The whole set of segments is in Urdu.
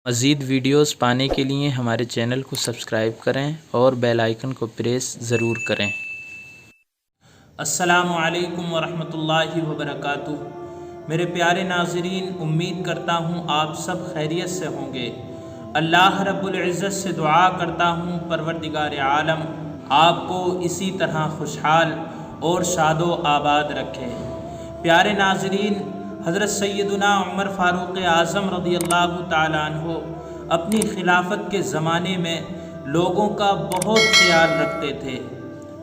مزید ویڈیوز پانے کے لیے ہمارے چینل کو سبسکرائب کریں اور بیل آئیکن کو پریس ضرور کریں۔ السلام علیکم ورحمۃ اللہ وبرکاتہ۔ میرے پیارے ناظرین، امید کرتا ہوں آپ سب خیریت سے ہوں گے۔ اللہ رب العزت سے دعا کرتا ہوں پروردگار عالم آپ کو اسی طرح خوشحال اور شاد و آباد رکھے۔ پیارے ناظرین، حضرت سیدنا عمر فاروق اعظم رضی اللہ تعالیٰ عنہ اپنی خلافت کے زمانے میں لوگوں کا بہت خیال رکھتے تھے۔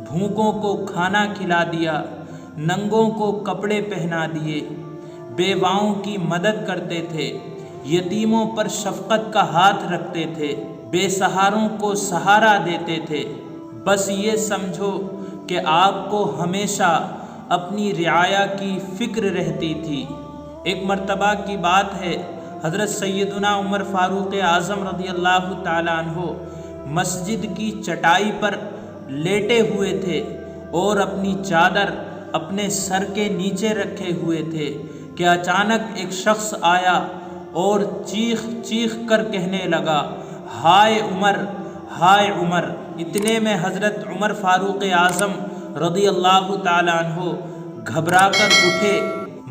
بھوکوں کو کھانا کھلا دیا، ننگوں کو کپڑے پہنا دیے، بیواؤں کی مدد کرتے تھے، یتیموں پر شفقت کا ہاتھ رکھتے تھے، بے سہاروں کو سہارا دیتے تھے۔ بس یہ سمجھو کہ آپ کو ہمیشہ اپنی رعایا کی فکر رہتی تھی۔ ایک مرتبہ کی بات ہے، حضرت سیدنا عمر فاروق اعظم رضی اللہ تعالیٰ عنہ مسجد کی چٹائی پر لیٹے ہوئے تھے اور اپنی چادر اپنے سر کے نیچے رکھے ہوئے تھے کہ اچانک ایک شخص آیا اور چیخ چیخ کر کہنے لگا، ہائے عمر، ہائے عمر۔ اتنے میں حضرت عمر فاروق اعظم رضی اللہ تعالیٰ عنہ گھبرا کر اٹھے،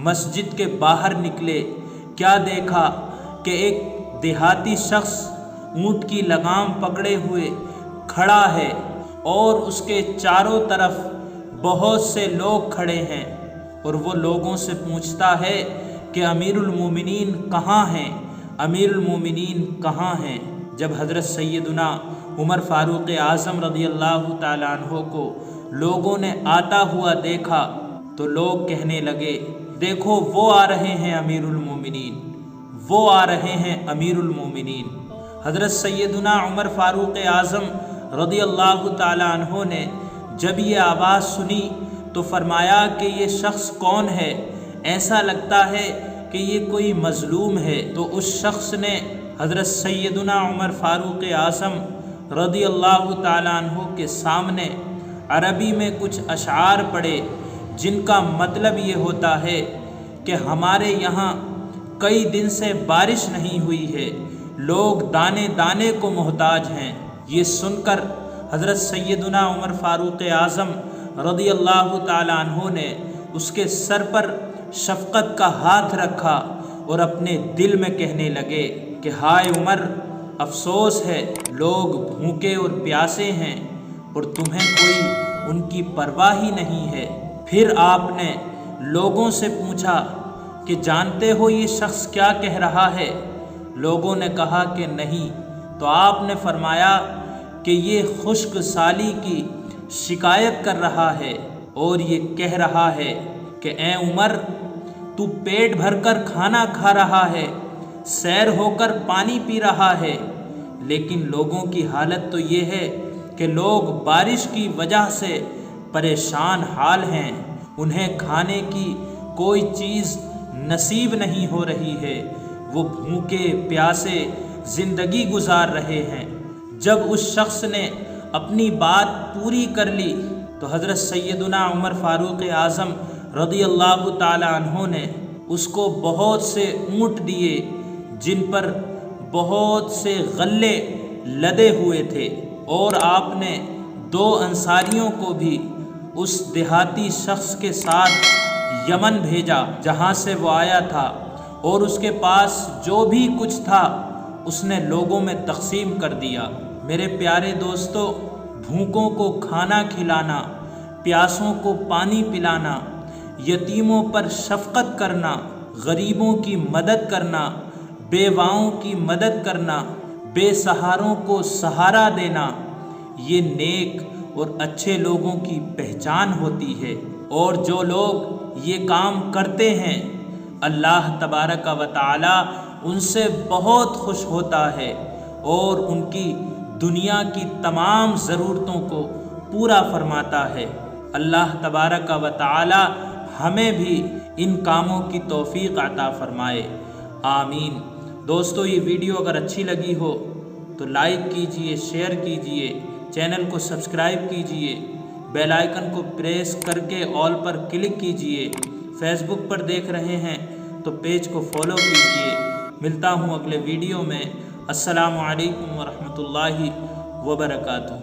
مسجد کے باہر نکلے۔ کیا دیکھا کہ ایک دیہاتی شخص اونٹ کی لگام پکڑے ہوئے کھڑا ہے اور اس کے چاروں طرف بہت سے لوگ کھڑے ہیں، اور وہ لوگوں سے پوچھتا ہے کہ امیر المومنین کہاں ہیں، امیر المومنین کہاں ہیں۔ جب حضرت سیدنا عمر فاروق اعظم رضی اللہ تعالیٰ عنہ کو لوگوں نے آتا ہوا دیکھا تو لوگ کہنے لگے، دیکھو وہ آ رہے ہیں امیر المومنین، وہ آ رہے ہیں امیر المومنین۔ حضرت سیدنا عمر فاروق اعظم رضی اللہ تعالیٰ عنہ نے جب یہ آواز سنی تو فرمایا کہ یہ شخص کون ہے؟ ایسا لگتا ہے کہ یہ کوئی مظلوم ہے۔ تو اس شخص نے حضرت سیدنا عمر فاروق اعظم رضی اللہ تعالیٰ عنہ کے سامنے عربی میں کچھ اشعار پڑھے، جن کا مطلب یہ ہوتا ہے کہ ہمارے یہاں کئی دن سے بارش نہیں ہوئی ہے، لوگ دانے دانے کو محتاج ہیں۔ یہ سن کر حضرت سیدنا عمر فاروق اعظم رضی اللہ تعالیٰ عنہ نے اس کے سر پر شفقت کا ہاتھ رکھا اور اپنے دل میں کہنے لگے کہ ہائے عمر، افسوس ہے، لوگ بھوکے اور پیاسے ہیں اور تمہیں کوئی ان کی پرواہ ہی نہیں ہے۔ پھر آپ نے لوگوں سے پوچھا کہ جانتے ہو یہ شخص کیا کہہ رہا ہے؟ لوگوں نے کہا کہ نہیں۔ تو آپ نے فرمایا کہ یہ خشک سالی کی شکایت کر رہا ہے اور یہ کہہ رہا ہے کہ اے عمر، تو پیٹ بھر کر کھانا کھا رہا ہے، سیر ہو کر پانی پی رہا ہے، لیکن لوگوں کی حالت تو یہ ہے کہ لوگ بارش کی وجہ سے پریشان حال ہیں، انہیں کھانے کی کوئی چیز نصیب نہیں ہو رہی ہے، وہ بھوکے پیاسے زندگی گزار رہے ہیں۔ جب اس شخص نے اپنی بات پوری کر لی تو حضرت سیدنا عمر فاروق اعظم رضی اللہ تعالیٰ عنہ نے اس کو بہت سے اونٹ دیے جن پر بہت سے غلے لدے ہوئے تھے، اور آپ نے 2 انصاریوں کو بھی اس دیہاتی شخص کے ساتھ یمن بھیجا جہاں سے وہ آیا تھا، اور اس کے پاس جو بھی کچھ تھا اس نے لوگوں میں تقسیم کر دیا۔ میرے پیارے دوستو، بھوکوں کو کھانا کھلانا، پیاسوں کو پانی پلانا، یتیموں پر شفقت کرنا، غریبوں کی مدد کرنا، بیواؤں کی مدد کرنا، بے سہاروں کو سہارا دینا، یہ نیک اور اچھے لوگوں کی پہچان ہوتی ہے، اور جو لوگ یہ کام کرتے ہیں اللہ تبارک و تعالی ان سے بہت خوش ہوتا ہے اور ان کی دنیا کی تمام ضرورتوں کو پورا فرماتا ہے۔ اللہ تبارک و تعالی ہمیں بھی ان کاموں کی توفیق عطا فرمائے، آمین۔ دوستو، یہ ویڈیو اگر اچھی لگی ہو تو لائک کیجئے، شیئر کیجئے، چینل کو سبسکرائب کیجئے، بیل آئیکن کو پریس کر کے آل پر کلک کیجئے۔ فیس بک پر دیکھ رہے ہیں تو پیج کو فالو کیجئے۔ ملتا ہوں اگلے ویڈیو میں۔ السلام علیکم ورحمۃ اللہ وبرکاتہ۔